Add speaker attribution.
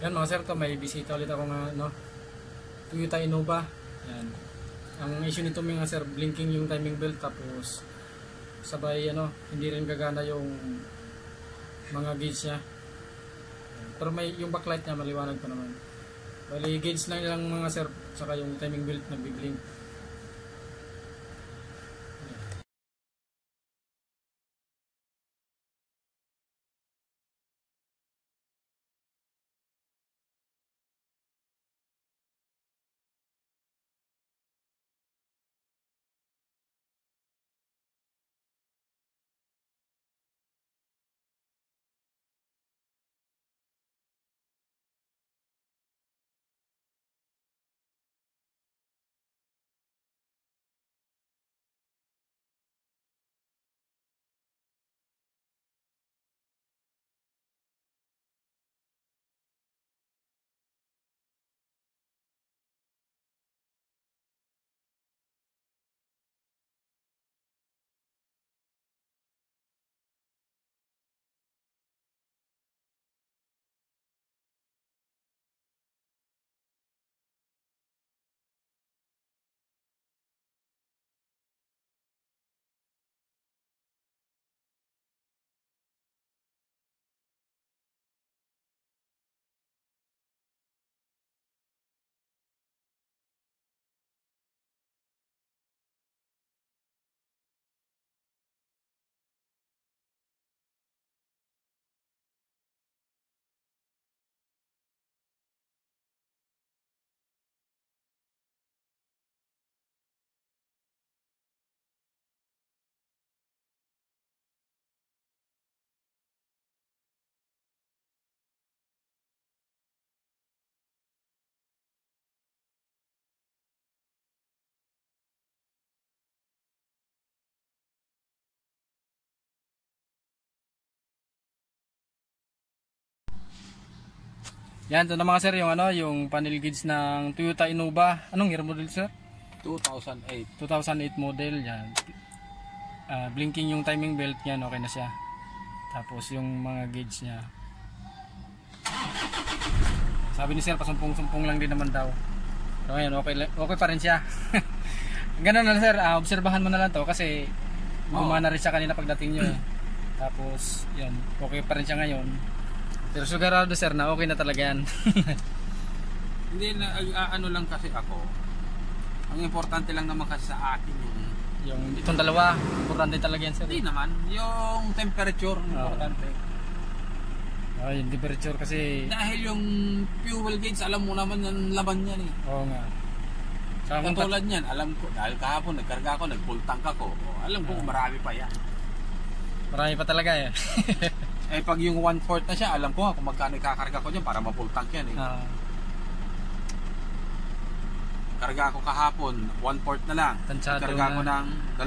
Speaker 1: Yan mga sir, to may bisita ulit ako nga no, Toyota Innova. Yan. Ang issue nito mga sir, blinking yung timing belt, tapos sabay ano, hindi rin gagana yung mga gauge niya. Pero may yung backlight niya maliwanag pa naman. Bali gauge lang lang mga sir, saka yung timing belt nagbi-blink. Yan, ito na mga sir yung ano, yung panel gauge ng Toyota Innova. Anong year model sir?
Speaker 2: 2008.
Speaker 1: 2008 model yan. Blinking yung timing belt niya, okay na siya. Tapos yung mga gauge niya. Sabi ni sir, pasumpong-sumpong lang din naman daw. So ngayon, okay pa rin siya. Ganun na sir, obserbahan mo na lang to kasi gumana rin siya kanina pagdating nyo. Tapos, yun, okay pa rin siya ngayon. Pero sigurado sir na okay na talaga yan.
Speaker 2: Hindi na ano lang kasi ako. Ang importante lang naman kasi sa akin
Speaker 1: yung itong dalawa, importante talaga yan sir.
Speaker 2: Hindi naman, yung temperature importante.
Speaker 1: Yung temperature kasi
Speaker 2: dahil yung fuel gauge alam mo naman yung laman niyan eh.
Speaker 1: Oo nga.
Speaker 2: Katulad niyan, alam ko dahil kahapon nagkarga ako, nag-full tank ako. Alam ko marami pa yan.
Speaker 1: Marami pa talaga eh.
Speaker 2: Eh pag yung 1/4 na siya, alam ko nga kung magkano ikakarga ko dyan para ma-full tank yan eh. Karga ko kahapon, 1/4 na lang.
Speaker 1: Tansyado
Speaker 2: Karga ko ng 2